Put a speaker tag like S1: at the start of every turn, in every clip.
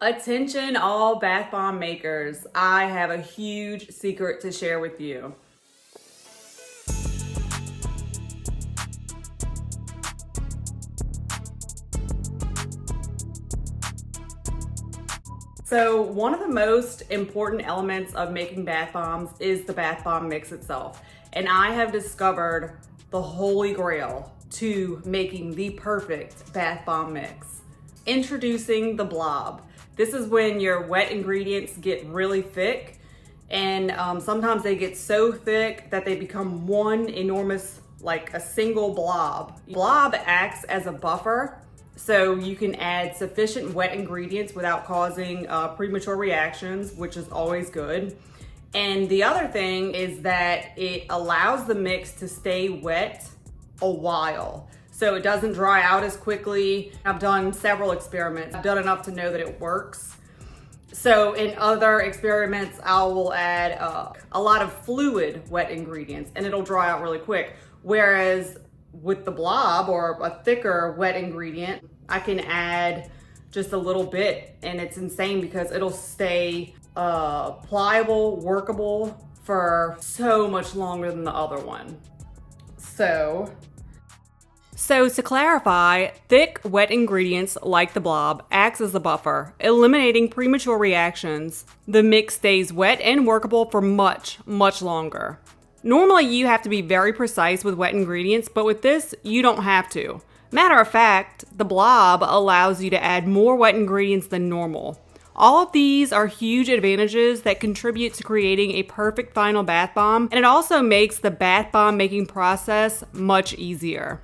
S1: Attention all bath bomb makers, I have a huge secret to share with you. So one of the most important elements of making bath bombs is the bath bomb mix itself. And I have discovered the holy grail to making the perfect bath bomb mix. Introducing the blob. This is when your wet ingredients get really thick, and sometimes they get so thick that they become one enormous, like a single blob. Blob acts as a buffer, so you can add sufficient wet ingredients without causing premature reactions, which is always good. And the other thing is that it allows the mix to stay wet a while, so it doesn't dry out as quickly. I've done several experiments. I've done enough to know that it works. So in other experiments, I will add a lot of fluid wet ingredients and it'll dry out really quick. Whereas with the blob or a thicker wet ingredient, I can add just a little bit, and it's insane because it'll stay pliable, workable for so much longer than the other one. So to clarify, thick wet ingredients like the blob acts as a buffer, eliminating premature reactions. The mix stays wet and workable for much, much longer. Normally you have to be very precise with wet ingredients, but with this, you don't have to. Matter of fact, the blob allows you to add more wet ingredients than normal. All of these are huge advantages that contribute to creating a perfect final bath bomb, and it also makes the bath bomb making process much easier.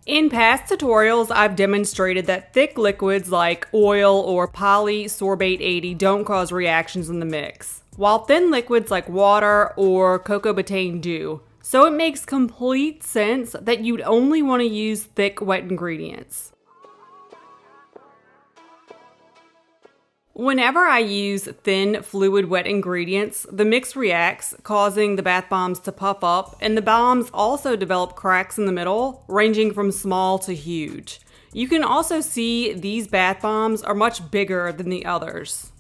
S1: In past tutorials, I've demonstrated that thick liquids like oil or polysorbate 80 don't cause reactions in the mix, while thin liquids like water or cocoa betaine do. So it makes complete sense that you'd only want to use thick wet ingredients. Whenever I use thin fluid wet ingredients, the mix reacts, causing the bath bombs to puff up, and the bombs also develop cracks in the middle, ranging from small to huge. You can also see these bath bombs are much bigger than the others.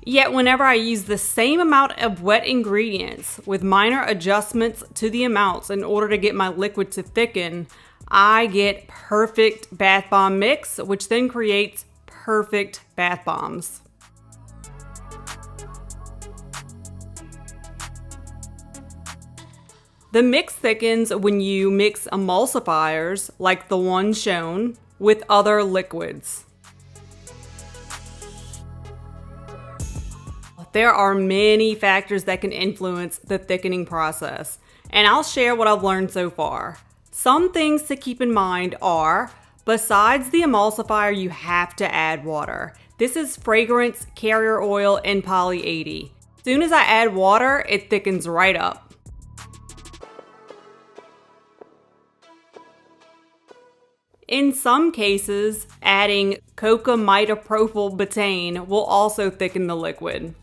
S1: Yet whenever I use the same amount of wet ingredients with minor adjustments to the amounts in order to get my liquid to thicken, I get perfect bath bomb mix, which then creates perfect bath bombs. The mix thickens when you mix emulsifiers, like the one shown, with other liquids. There are many factors that can influence the thickening process, and I'll share what I've learned so far. Some things to keep in mind are, besides the emulsifier, you have to add water. This is fragrance, carrier oil, and poly 80. As soon as I add water, it thickens right up. In some cases, adding cocamidopropyl betaine will also thicken the liquid.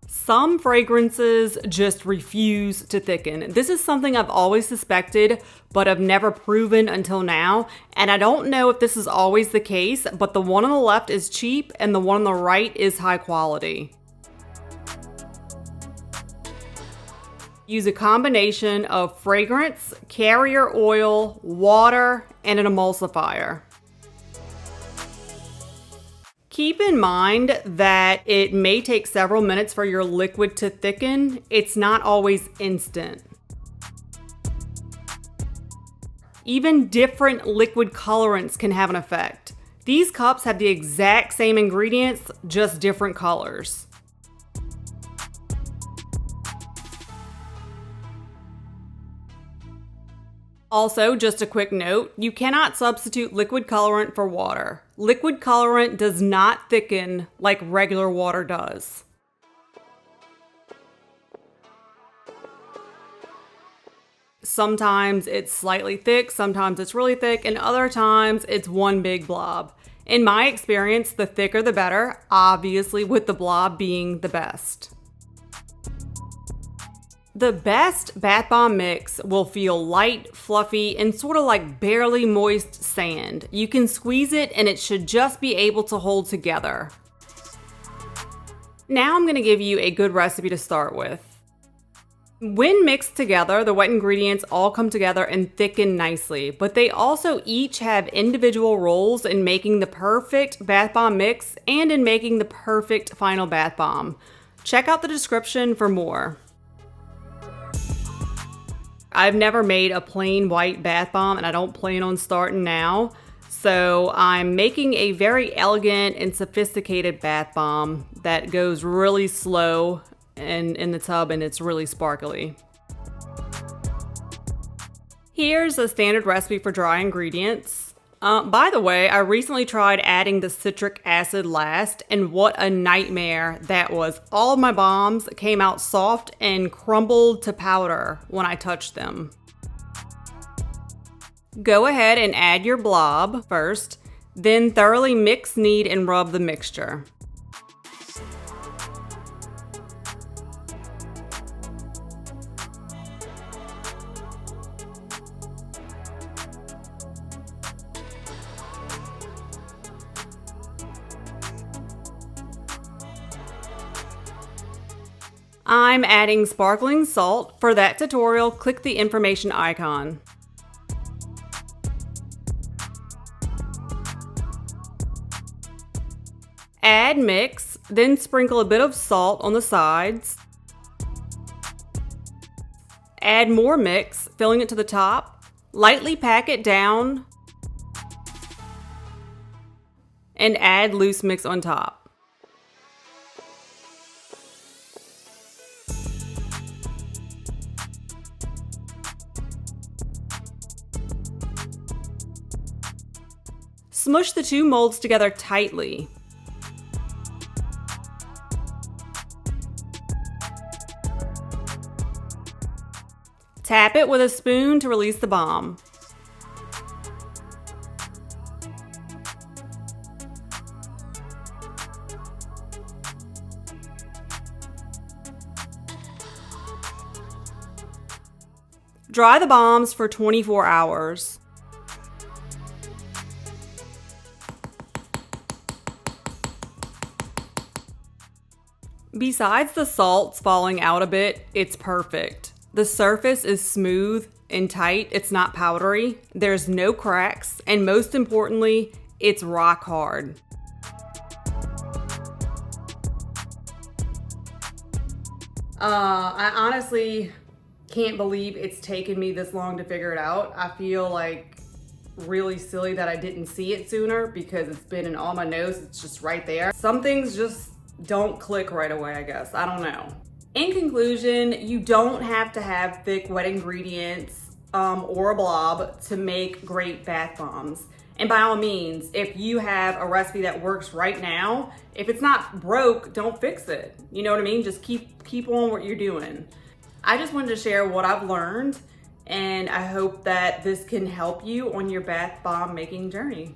S1: Some fragrances just refuse to thicken. This is something I've always suspected, but I've never proven until now. And I don't know if this is always the case, but the one on the left is cheap and the one on the right is high quality. Use a combination of fragrance, carrier oil, water, and an emulsifier. Keep in mind that it may take several minutes for your liquid to thicken. It's not always instant. Even different liquid colorants can have an effect. These cups have the exact same ingredients, just different colors. Also, just a quick note, you cannot substitute liquid colorant for water. Liquid colorant does not thicken like regular water does. Sometimes it's slightly thick, sometimes it's really thick, and other times it's one big blob. In my experience, the thicker the better, obviously with the blob being the best. The best bath bomb mix will feel light, fluffy, and sort of like barely moist sand. You can squeeze it and it should just be able to hold together. Now I'm going to give you a good recipe to start with. When mixed together, the wet ingredients all come together and thicken nicely, but they also each have individual roles in making the perfect bath bomb mix and in making the perfect final bath bomb. Check out the description for more. I've never made a plain white bath bomb and I don't plan on starting now. So I'm making a very elegant and sophisticated bath bomb that goes really slow in the tub and it's really sparkly. Here's a standard recipe for dry ingredients. By the way, I recently tried adding the citric acid last, and what a nightmare that was. All of my bombs came out soft and crumbled to powder when I touched them. Go ahead and add your blob first, then thoroughly mix, knead, and rub the mixture. I'm adding sparkling salt. For that tutorial, click the information icon. Add mix, then sprinkle a bit of salt on the sides. Add more mix, filling it to the top. Lightly pack it down. And add loose mix on top. Smush the two molds together tightly. Tap it with a spoon to release the bomb. Dry the bombs for 24 hours. Besides the salts falling out a bit, it's perfect. The surface is smooth and tight, it's not powdery, there's no cracks, and most importantly, it's rock hard. I honestly can't believe it's taken me this long to figure it out. I feel like really silly that I didn't see it sooner because it's been in all my notes, it's just right there. Some things just don't click right away, I guess. I don't know. In conclusion, you don't have to have thick wet ingredients or a blob to make great bath bombs. And by all means, if you have a recipe that works right now, if it's not broke, don't fix it. You know what I mean? Just keep on what you're doing. I just wanted to share what I've learned, and I hope that this can help you on your bath bomb making journey.